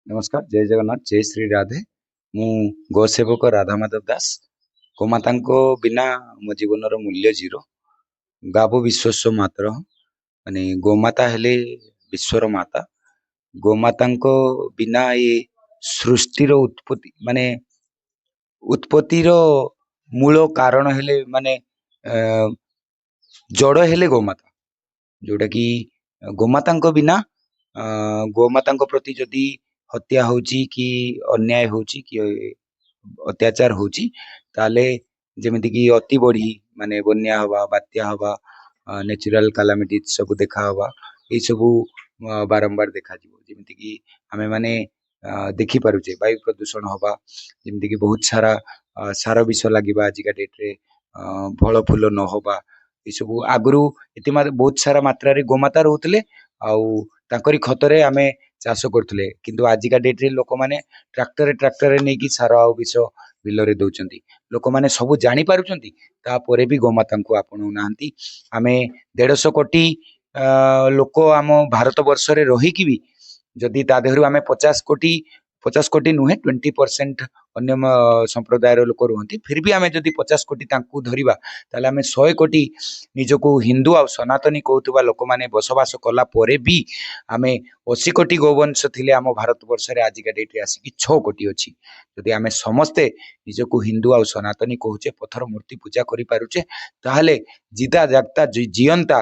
नमस्कार जय जगन्नाथ जय श्री राधे मु गोसेवक राधा माधव दास गोमाता बिना मो जीवन मूल्य जीरो गावो विश्वस्व मातर माने गोमाता हेले विश्वर माता गोमाता बिना ये सृष्टिर उत्पत्ति माने उत्पत्तिर मूल कारण हेले माने जड़ हेले गोमाता जोटा कि गोमाता बिना गोमाता प्रति जदि हत्या होची कि अन्याय होची कि अत्याचार होची ताले जेमिति कि अति बढ़ी माने बन्या हवा बात्या हवा नेचुरल कैलामिटी सब देखा हवा ये सब बारंबार देखा जीवो जेमिति कि हमें माने देखि पारुचे वायु प्रदूषण हवा जेमिति कि बहुत सारा सार विष लागिबा आजिका डेट रे फल फूल न हवा ये सब आगु इति बहुत सारा मात्रा रे गोमाता रहउतले आउ तांकरी खतरे आमे चाष करथले किंतु आजिका डेट रे लोक माने ट्रैक्टर रे नेकी सार आ विष बिल रे दउचंती लोक माने सब जानि पारुचंती तापरे भी गोमाता को आपणौ नाहंती आमे 150 कोटी लोक आम भारत वर्ष रे रही कि भी जदि ता देहरु आमे 50 कोटी नुहे 20% अन्य संप्रदाय लोक रुहंती फिर भी आमे जदि 50 कोटी तांकु धरिबा ताले आमे 100 कोटी निजको हिंदू आ सनातनी कहउतबा लोक माने बसवास कला परे भी आमे 80 कोटी गोवंश थिले आम भारत वर्ष रे आजिका डेट रे आसी कि 6 कोटी अछि जदि आमे समस्ते निजको हिंदू आ सनातनी कहउचे पत्थर मूर्ति पूजा करि पारुचे ताहले जिता जागता जियंता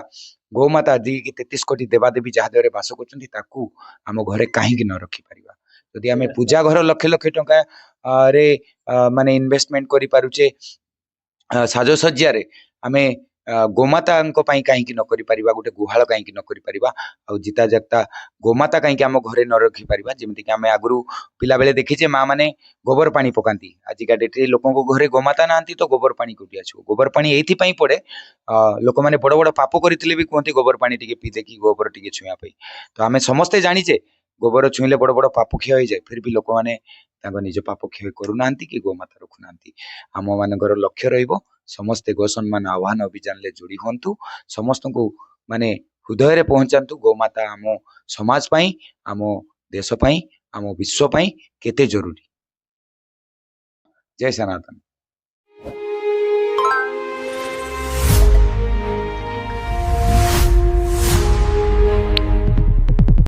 गोमाता जी कि 33 कोटी देवादेवी जहा देहरे बास करछंती ताकू आम घरे काहे कि न रखि परिबा जदि आमे पूजा घर लक्ष लक्ष टंका रे माने इन्वेस्टमेंट करि पारुचे साजसज्जा रे आमे गोमाता कहीं न करि परिबा गोटे गुहाल कहीं न करि परिबा आ जिता जागता गोमाता कहीं आम घरे न रखि परिबा जेमिति कि आमे आगुरु पिला बेले देखिचे माँ माने गोबर पानी पकांती आजिका डेट रे लोकंको घरे गोमाता नांती तो गोबर पानी कोठी आछो गोबर पानी एथि पई पड़े लोक माने बड़ बड़ पाप करथिले भी कहती गोबर पानी टिके पी देखि गोबर टिके छुया पई तो आमे समस्ते जानिचे गोबर छुईले बड़ बड़ पाप क्षय हो जाए फिर भी लोक माने तांको निज पाप क्षय करू नांती कि गोमाता रखु नांती आम मानकर लक्ष्य रहिबो समस्ते गो सम्मान आह्वान अभियान ले जोड़ी हंतु समस्त को माने हृदय रे पहुंचातु गोमाता आम समाज पई आम देश पई आम विश्व पई केते जरूरी जय सनातन।